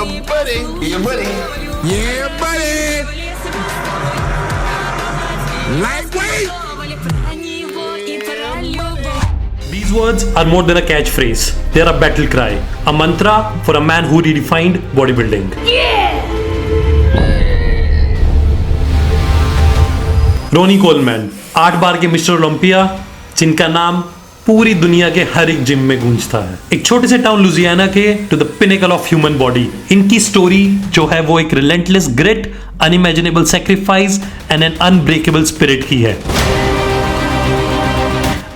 Yeah, buddy. Yeah, buddy. Lightweight. These words are more than a catchphrase. They are a battle cry, a mantra for a man who redefined bodybuilding. Ronnie Coleman, 8 बार के mister Olympia, जिनका नाम पूरी दुनिया के हर एक gym में गूंजता है। एक छोटे से टाउन लुजियाना के to the pinnacle of human body. इनकी स्टोरी जो है वो एक relentless grit, unimaginable sacrifice and an unbreakable spirit की है।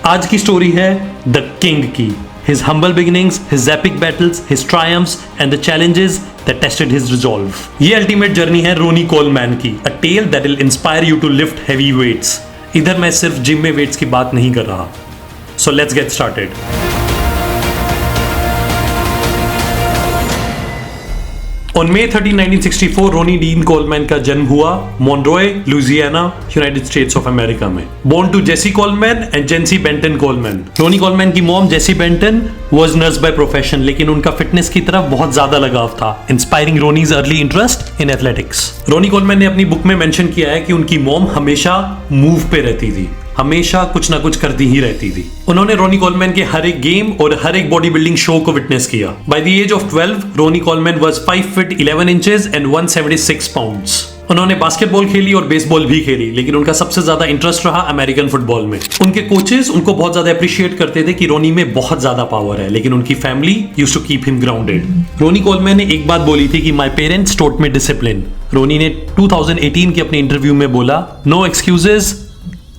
आज की स्टोरी है द किंग की। His humble beginnings, his epic battles, his triumphs and the challenges that tested his resolve. ये अल्टीमेट जर्नी है रोनी कोलमैन की, a tale that will inspire you to lift heavy weights. इधर मैं सिर्फ gym में weights की बात नहीं कर रहा। So let's get started. On May 13, 1964, Ronnie Dean Coleman का जन्म हुआ Monroe, Louisiana, United States of America में। Born to Jessie Coleman and Jency Benton Coleman. Ronnie Coleman की mom Jessie Benton was nurse by profession, लेकिन उनका fitness की तरफ बहुत ज्यादा लगाव था, inspiring Ronnie's early interest in athletics. Ronnie Coleman ने अपनी बुक में मेंशन किया है कि उनकी मॉम हमेशा मूव पे रहती थी, हमेशा कुछ ना कुछ करती ही रहती थी। उन्होंने रोनी कोलमैन के हर एक गेम और हर एक बॉडी बिल्डिंग शो को विटनेस किया। By the age of 12, Ronnie Coleman was 5 feet 11 inches and 176 pounds. उन्होंने बास्केटबॉल खेली और बेसबॉल भी खेली, लेकिन उनका सबसे ज्यादा इंटरेस्ट रहा अमेरिकन फुटबॉल में। उनके कोचेस उनको बहुत ज्यादा अप्रिशिएट करते थे कि रोनी में बहुत ज्यादा पावर है, लेकिन उनकी family used to keep him grounded. Ronnie Coleman ने एक बात बोली थी कि my parents taught me discipline. Ronnie ने 2018 के अपने इंटरव्यू में बोला, नो एक्सक्यूजेस,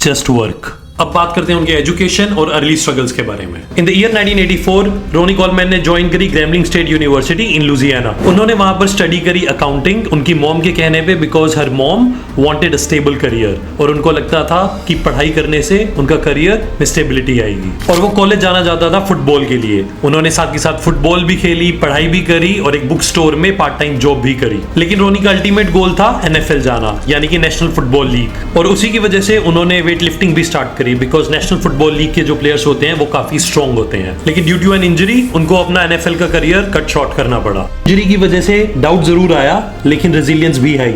जस्ट वर्क। अब बात करते हैं उनके एजुकेशन और अर्ली स्ट्रगल्स के बारे में। In the year 1984, Ronnie Coleman ने ज्वाइन करी Grambling State University in Louisiana. उन्होंने वहां पर स्टडी करी अकाउंटिंग, उनकी मॉम के कहने पे, because her mom wanted a stable career, और उनको लगता था कि पढ़ाई करने से उनका करियर में स्टेबिलिटी आएगी। और वो कॉलेज जाना चाहता था फुटबॉल के लिए। उन्होंने साथ के साथ फुटबॉल भी खेली, पढ़ाई भी करी और एक बुक स्टोर में पार्ट टाइम जॉब भी करी। लेकिन रोनी का अल्टीमेट गोल था NFL जाना, यानी कि नेशनल फुटबॉल लीग, और उसी की वजह से उन्होंने वेट लिफ्टिंग भी स्टार्ट करी, बिकॉज नेशनल फुटबॉल लीग के जो प्लेयर्स होते हैं वो काफी स्ट्रॉन्ग होते हैं। लेकिन ड्यू टू एन इंजरी उनको अपना NFL का करियर कट शॉर्ट करना पड़ा। इंजरी की वजह से डाउट जरूर आया, लेकिन रेजिलियंस भी आई।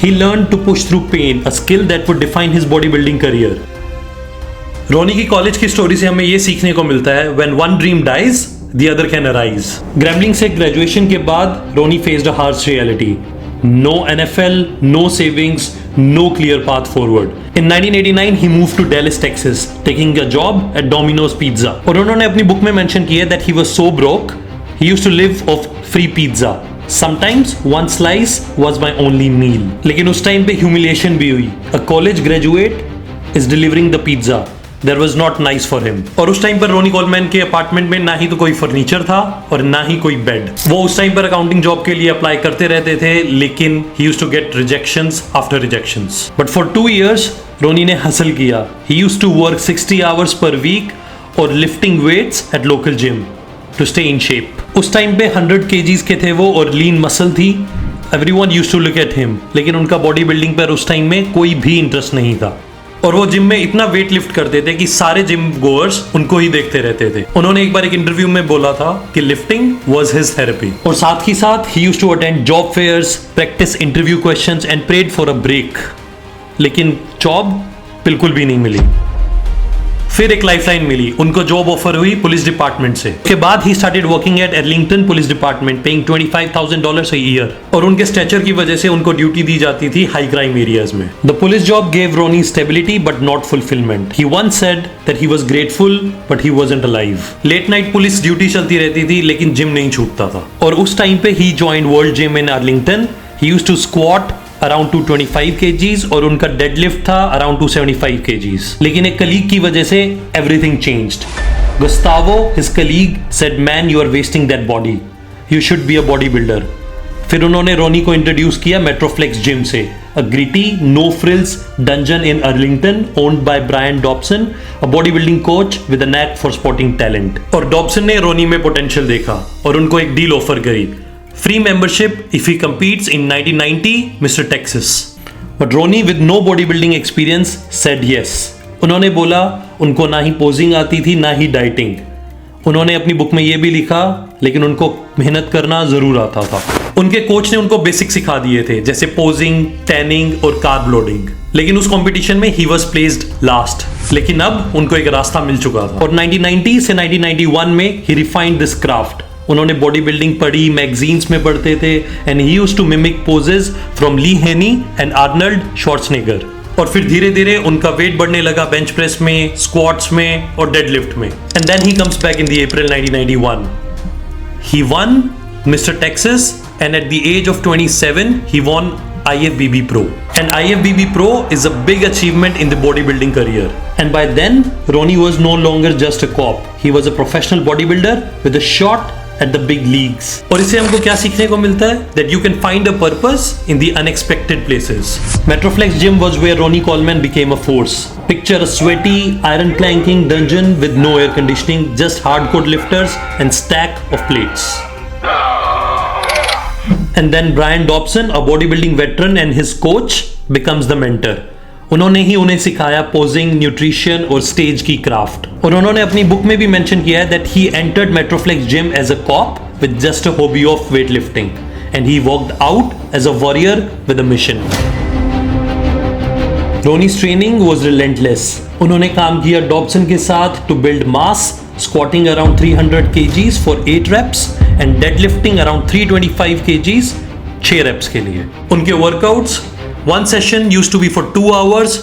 He learned to push through pain, a skill that would define his bodybuilding career. रोनी की कॉलेज की स्टोरी से हमें ये सीखने को मिलता है, when one dream dies, the other can arise. ग्रैमलिंग से ग्रेजुएशन के बाद रोनी faced a harsh reality. No NFL, no savings, no clear path forward. In 1989, he moved to Dallas, Texas, taking a job at Domino's Pizza. और उन्होंने अपनी book में mention किया that he was so broke, he used to live off free pizza. Sometimes one slice was my only meal. लेकिन उस time पे humiliation भी हुई. A college graduate is delivering the pizza. That was not nice for him. और उस time पर Ronnie Coleman के apartment में ना ही तो कोई फर्नीचर था और ना ही कोई बेड। वो उस टाइम पर अकाउंटिंग जॉब के लिए अप्लाई करते रहते थे, लेकिन he used to get rejections after rejections. But for 2 years, रोनी ने हसल किया. He used to work 60 hours per week और lifting weights at local gym to stay in shape. उस टाइम पे 100 kgs के थे वो और लीन मसल थी। Everyone used to look at him. लेकिन उनका बॉडी बिल्डिंग पर उस टाइम में कोई भी इंटरेस्ट नहीं था, और वो जिम में इतना वेट लिफ्ट करते थे कि सारे जिम गोअर्स उनको ही देखते रहते थे। उन्होंने एक बार एक इंटरव्यू में बोला था कि लिफ्टिंग वाज हिज थेरेपी, और साथ ही साथ ही used to attend job fairs, practice interview questions and prayed for a break. लेकिन जॉब बिल्कुल भी नहीं मिली। फिर एक लाइफलाइन मिली, उनको जॉब ऑफर हुई पुलिस डिपार्टमेंट से। उसके बाद ही started working at Arlington police department, paying $25,000 a year, और उनके स्टेचर की वजह से उनको ड्यूटी दी जाती थी हाई क्राइम एरियाज में। The police job gave Ronnie stability but not fulfilment. He once said that he was grateful but he wasn't alive. Late night police duty चलती रहती थी, लेकिन जिम नहीं छूटता था। और उस टाइम पे ही joined world gym in Arlington. He used to squat around 225 kgs और उनका डेडलिफ्ट था अराउंड 275 kgs। लेकिन एक कलीग की वजह से everything changed. Gustavo, his colleague, said, man you are wasting that body, you should be a body builder. फिर उन्होंने रोनी को इंट्रोड्यूस किया मेट्रोफ्लेक्स जिम से, a gritty no frills dungeon in Arlington owned by Brian Dobson, a body building coach with a knack for spotting talent. और Dobson ने Ronnie में potential देखा और उनको एक डील ऑफर करी, free membership if he competes in 1990 Mr. Texas. But Ronnie with no bodybuilding experience said yes. उन्होंने बोला उनको ना ही पोजिंग आती थी ना ही डाइटिंग। उन्होंने अपनी बुक में ये भी लिखा, लेकिन उनको मेहनत करना जरूर आता था। उनके कोच ने उनको बेसिक सिखा दिए थे, जैसे पोजिंग, टैनिंग और कार्ब लोडिंग। लेकिन उस कंपटीशन में ही वाज प्लेस्ड लास्ट। लेकिन अब उनको एक रास्ता मिल चुका था और 1990 से 1991 में ही रिफाइंड दिस क्राफ्ट। उन्होंने बॉडी बिल्डिंग पढ़ी, मैगजीन्स में पढ़ते थे, and he used to mimic poses from Lee Haney and Arnold Schwarzenegger. और फिर धीरे धीरे उनका वेट बढ़ने लगा बेंच प्रेस में, स्क्वाट्स में और डेडलिफ्ट में। And then he comes back in the April 1991। He won Mr. Texas, and at the age of 27, he won IFBB Pro. And IFBB Pro is a big achievement in the bodybuilding career. And by then, Ronnie was no longer just a cop. He was a professional bodybuilder with a shot at the big leagues. और इससे हमको क्या सीखने को मिलता है? That you can find a purpose in the unexpected places. Metroflex Gym was where Ronnie Coleman became a force. Picture a sweaty, iron clanking dungeon with no air conditioning, just hardcore lifters and stack of plates. And then Brian Dobson, a bodybuilding veteran and his coach, becomes the mentor. उन्होंने ही उन्हें सिखाया posing, nutrition और stage की craft. और उन्होंने अपनी book में भी मेंशन किया है that he entered Metroflex gym as a cop with just a hobby of weight lifting and he walked out as a warrior with a mission. Ronnie's training was relentless. उन्होंने काम किया Dobson के साथ to build mass, squatting around 300 kgs for 8 reps and deadlifting around 325 kgs 6 reps के लिए। उनके workouts, one session used to be for 2 hours,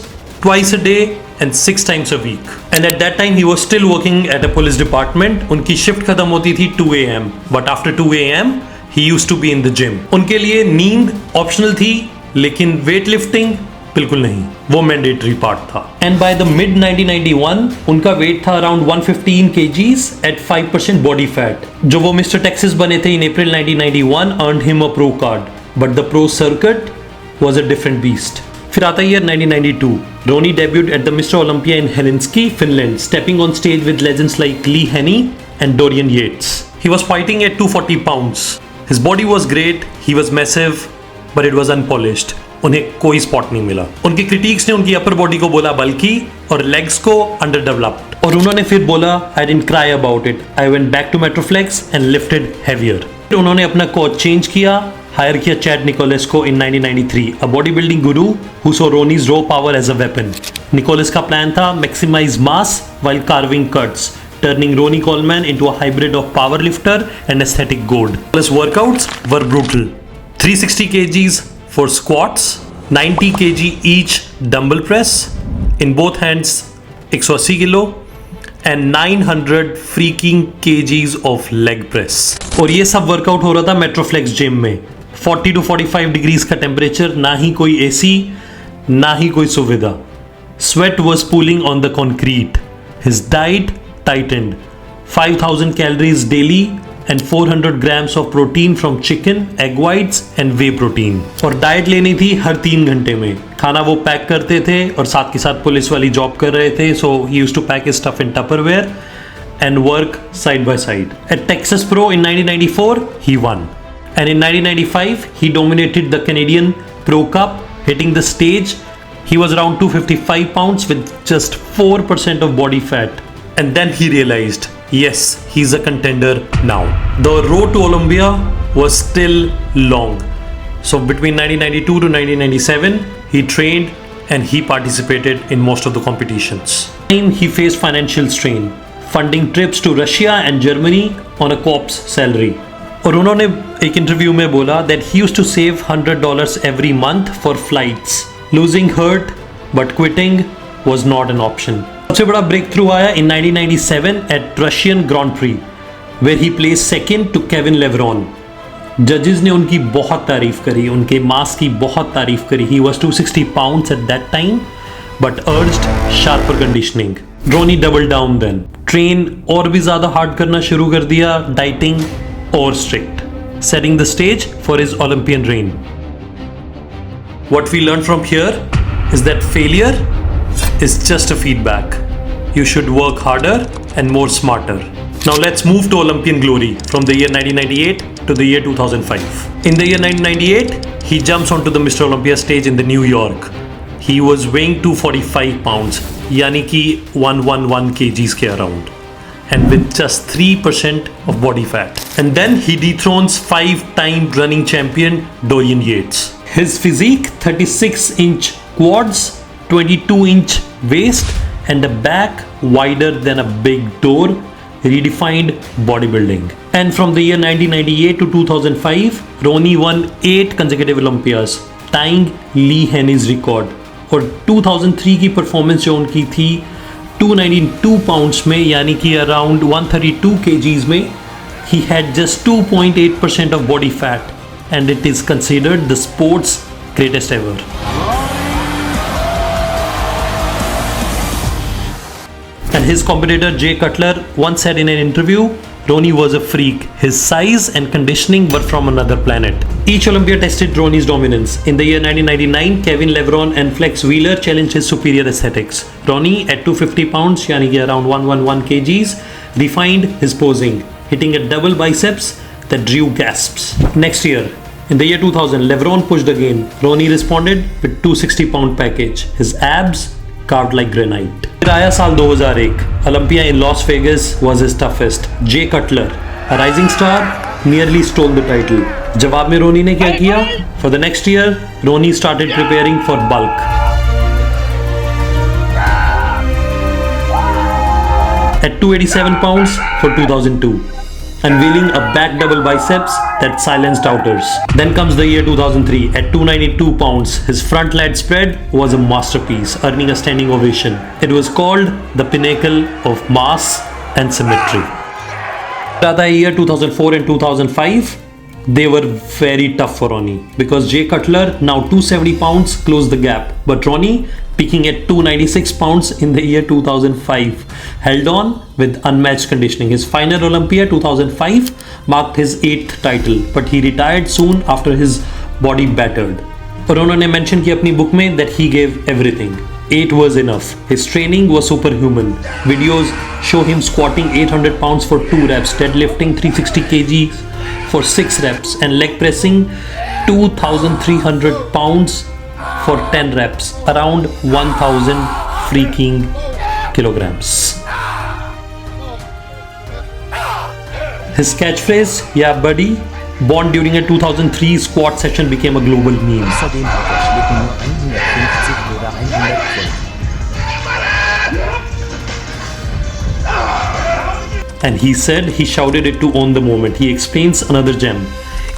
twice a day and 6 times a week. And at that time he was still working at a police department. उनकी shift खत्म होती थी 2 AM, but after 2 AM he used to be in the gym. उनके लिए नींद optional थी, लेकिन weight lifting बिल्कुल नहीं, वो मैंडेटरी पार्ट था। एंड बाय द मिड 1991 उनका वेट था around 115 kgs at 5% body fat. जो वो मिस्टर टेक्सास बने थे in April 1991 earned him a pro card, but the pro circuit was a different beast. फिर आता year 1992। Ronnie debuted at the Mister Olympia in Helsinki, Finland, stepping on stage with legends like Lee Haney and Dorian Yates. He was fighting eight 240 pounds. His body was great, he was massive, but it was unpolished. उन्हें कोई spot नहीं मिला। उनके critics ने उनकी upper body को बोला बल्कि और लेग्स को अंडर डेवलप्ड। और उन्होंने फिर बोला I didn't cry about it, I went back to Metroflex and lifted heavier. उन्होंने अपना कोच चेंज किया, हायर किया चैड निकोलस को in 1993, a body building guru who saw Ronnie's raw power as a weapon. Nicholas का plan था maximize mass while carving cuts, turning Ronnie Coleman into a hybrid of powerlifter and aesthetic gold. His workouts were brutal. 360 kgs for squats, 90 kg each dumbbell press, in both hands 180 kilo and 900 freaking kgs of leg press. और ये सब workout हो रहा था मेट्रोफ्लेक्स gym में। 40 to 45 degrees का temperature, ना ही कोई एसी, ना ही कोई सुविधा। Sweat was pooling on the concrete. His diet tightened. 5,000 calories daily and 400 grams of protein from chicken, egg whites and whey protein. और डाइट लेनी थी हर 3 घंटे में। खाना वो पैक करते थे और साथ के साथ पुलिस वाली जॉब कर रहे थे, so he used to pack his stuff in Tupperware and work side by side. At Texas Pro in 1994, he won. And in 1995, he dominated the Canadian Pro Cup, hitting the stage. He was around 255 pounds with just 4% of body fat. And then he realized, yes, he's a contender now. The road to Olympia was still long. So between 1992 to 1997, he trained and he participated in most of the competitions. He faced financial strain, funding trips to Russia and Germany on a cop's salary. और उन्होंने एक interview में बोला that he used to save $100 every month for flights. Losing hurt, but quitting was not an option. सबसे बड़ा breakthrough आया in 1997 at Russian Grand Prix, where he place second to Kevin Levrone. जजेस ने उनकी बहुत तारीफ करी, उनके मास की बहुत तारीफ करी। He was 260 pounds at that time but urged sharper conditioning. Ronnie double down then, train और भी ज्यादा हार्ड करना शुरू कर दिया, डाइटिंग और strict, setting the stage for his Olympian rain. What we learned from here is that failure is just a feedback. You should work harder and more smarter. Now let's move to Olympian glory from the year 1998 to the year 2005. In the year 1998, he jumps onto the Mr. Olympia stage in the New York. He was weighing 245 pounds, यानी कि 111 kgs के around, and with just 3% of body fat. And then he dethrones 5-time running champion Dorian Yates. His physique, 36-inch quads, 22-inch waist, and a back wider than a big door, redefined bodybuilding. And from the year 1998 to 2005, Ronnie won 8 consecutive Olympias, tying Lee Haney's record. और 2003 की performance जो उनकी थी 292 pounds में, यानी कि around 132 kgs में, he had just 2.8% of body fat, and it is considered the sport's greatest ever. And his competitor Jay Cutler once said in an interview, Ronnie was a freak. His size and conditioning were from another planet. Each Olympia tested Ronnie's dominance. In the year 1999, Kevin Lebron and Flex Wheeler challenged his superior aesthetics. Ronnie, at 250 pounds, yani ki around 111 kgs, refined his posing, hitting a double biceps that drew gasps. Next year, in the year 2000, Lebron pushed again. Ronnie responded with 260-pound package. His abs carved like granite. फिर आया साल 2001. Olympia in Las Vegas was his toughest. Jay Cutler, a rising star, nearly stole the title. जवाब में रोनी ने क्या किया? For the next year, Ronnie started preparing for bulk. At 287 pounds for 2002. Unveiling a back double biceps that silenced doubters. Then comes the year 2003. At 292 pounds, his front leg spread was a masterpiece, earning a standing ovation. It was called the pinnacle of mass and symmetry. The year 2004 and 2005, they were very tough for Ronnie because Jay Cutler, now 270 pounds, closed the gap. But Ronnie, peaking at 296 pounds in the year 2005, held on with unmatched conditioning. His final Olympia 2005 marked his 8th title, but he retired soon after his body battered. और उन्होंने mention की अपनी book में that he gave everything. 8 was enough. His training was superhuman. Videos show him squatting 800 pounds for 2 reps, deadlifting 360 kg for 6 reps, and leg pressing 2,300 pounds for 10 reps, around 1,000 freaking kilograms. His catchphrase, "Yeah buddy," born during a 2003 squat session, became a global meme. Außerdem hat der Schlitten nur 150 oder 100 Pfund. And he said he shouted it to own the moment. He explains another gem.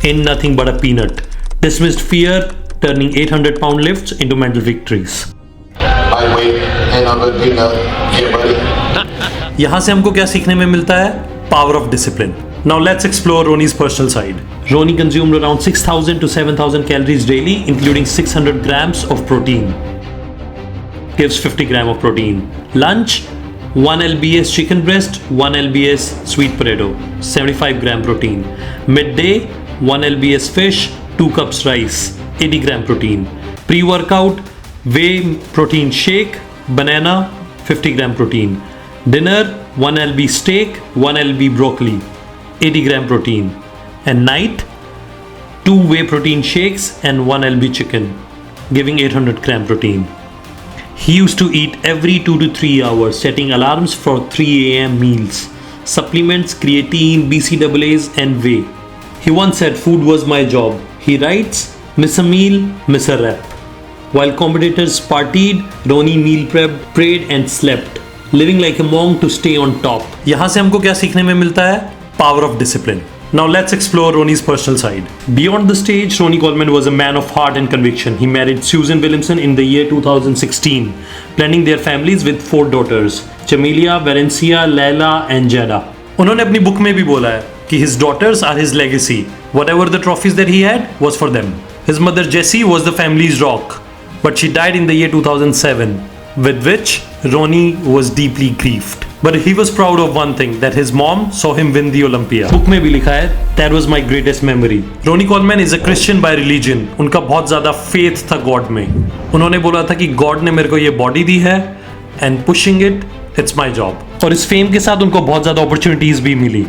Ain't nothing but a peanut. Dismissed fear, turning 800-pound lifts into mental victories. Lightweight, ain't no good peanut. Get ready. यहाँ से हमको क्या सीखने में मिलता है? Power of discipline. Now let's explore Ronnie's personal side. Ronnie consumed around 6,000 to 7,000 calories daily, including 600 grams of protein. Gives 50 grams of protein. Lunch, 1 lbs chicken breast, 1 lbs sweet potato, 75 gram protein. Midday, 1 lbs fish, 2 cups rice, 80 gram protein. Pre-workout, whey protein shake, banana, 50 gram protein. Dinner, 1 lb steak, 1 lb broccoli, 80 gram protein. And night, 2 whey protein shakes and 1 lb chicken, giving 800 gram protein. He used to eat every 2 to 3 hours, setting alarms for 3 a.m. meals, supplements, creatine, BCAAs, and whey. He once said food was my job. He writes, "Miss a meal, miss a rep." While competitors partied, Ronnie meal prepped, prayed, and slept, living like a monk to stay on top. यहाँ से हमको क्या सीखने में मिलता है? Power of discipline. Now let's explore Ronnie's personal side. Beyond the stage, Ronnie Coleman was a man of heart and conviction. He married Susan Williamson in the year 2016, planning their families with 4 daughters, Jamelia, Valencia, Layla, and Jada. उन्होंने अपनी book में भी बोला है कि his daughters are his legacy. Whatever the trophies that he had was for them. His mother Jessie was the family's rock, but she died in the year 2007, with which Ronnie was deeply grieved. But he was proud of one thing, that his mom saw him win the Olympia. Book में भी लिखा है, that was my greatest memory. Ronnie Coleman is a Christian by religion. उनका बहुत ज़्यादा faith था God में. उन्होंने बोला था कि God ने मेरे को ये body दी है, and pushing it, it's my job. और इस fame के साथ उनको बहुत ज़्यादा opportunities भी मिली.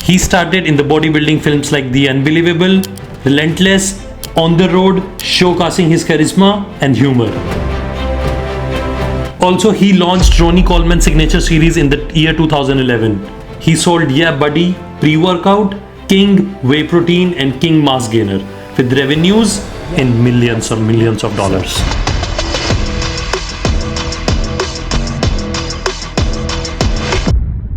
He started in the bodybuilding films like The Unbelievable, Relentless, On the Road, showcasing his charisma and humor. Also, he launched Ronnie Coleman Signature Series in the year 2011. He sold Yeah Buddy pre-workout King Whey Protein and King Mass Gainer with revenues in millions or millions of dollars.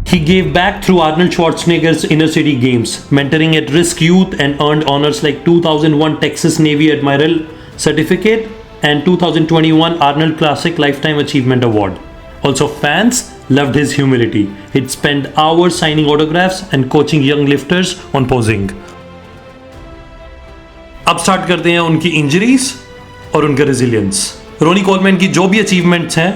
He gave back through Arnold Schwarzenegger's Inner City Games, mentoring at-risk youth, and earned honors like 2001 Texas Navy Admiral Certificate and 2021 Arnold Classic Lifetime Achievement Award. Also, fans loved his humility. He'd spend hours signing autographs and coaching young lifters on posing. अब start करते हैं उनकी injuries और उनका resilience. रोनी Coleman की जो भी achievements हैं,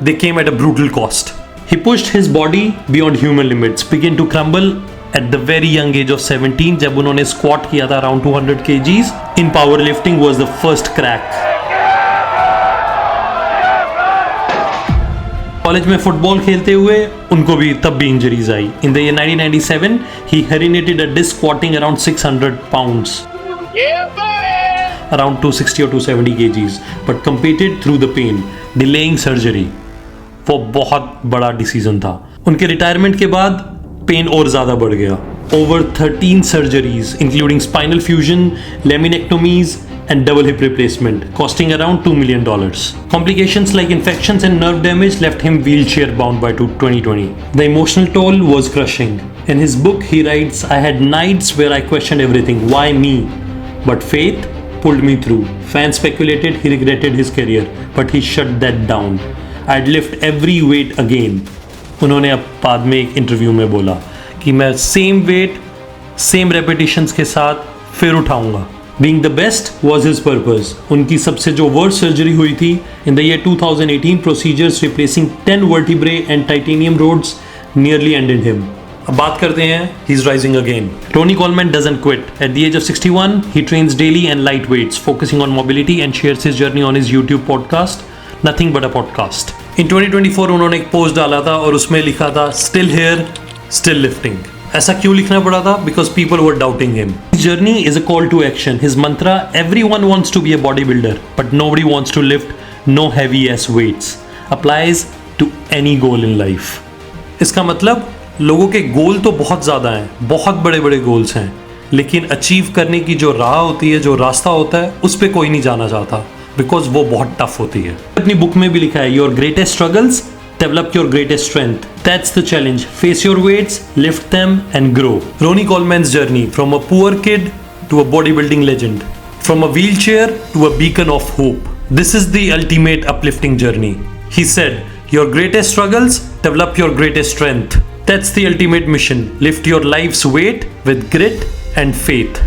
they came at a brutal cost. He pushed his body beyond human limits, began to crumble at the very young age of 17 जब उन्होंने squat किया था around 200 kgs. In powerlifting was the first crack. College में football खेलते हुए उनको भी तब भी injuries I. In the year 1997, he herniated a disc squatting around 600 pounds. Around 260 or 270 kgs, but competed through the pain, delaying surgery. वो बहुत बड़ा डिसीजन था. उनके रिटायरमेंट के बाद पेन और ज़्यादा बढ़ गया. Over 13 surgeries, including spinal fusion, laminectomies, and double hip replacement, costing around $2 million. Complications like infections and nerve damage left him wheelchair bound by 2020. The emotional toll was crushing. In his book, he writes, "I had nights where I questioned everything. Why me? But faith pulled me through. Fans speculated he regretted his career, but he shut that down. I'd lift every weight again." उन्होंने अब बाद में एक interview में बोला कि मैं same weight same repetitions के साथ फिर उठाऊंगा. Being the best was his purpose. उनकी सबसे जो वर्स्ट सर्जरी हुई थी in the year 2018, procedures replacing 10 vertebrae and titanium rods nearly ended him. अब बात करते हैं he's rising again. Ronnie Coleman doesn't quit. At the age of 61, he trains daily and light weights, focusing on mobility, and shares his journey on his YouTube podcast, Nothing But a Podcast. In 2024 उन्होंने एक post डाला था और उसमें लिखा था Still here, still lifting. ऐसा क्यों लिखना पड़ा था? Because people were doubting him. His journey is a call to action. His mantra, everyone wants to be a bodybuilder, but nobody wants to lift no heavy ass weights, applies to any goal in life. इसका मतलब लोगों के गोल तो बहुत ज़्यादा हैं, बहुत बड़े बड़े गोल्स हैं, लेकिन अचीव करने की जो राह होती है, जो रास्ता होता है, उस पर कोई नहीं जाना चाहता, बिकॉज वो बहुत टफ होती है. अपनी बुक में भी लिखा है, your greatest struggles develop your greatest strength. That's the challenge. Face your weights, lift them, and grow. Ronnie Coleman's journey from a poor kid to a bodybuilding legend, from a wheelchair to a beacon of hope. This is the ultimate uplifting journey. He said, your greatest struggles, develop your greatest strength. That's the ultimate mission. Lift your life's weight with grit and faith.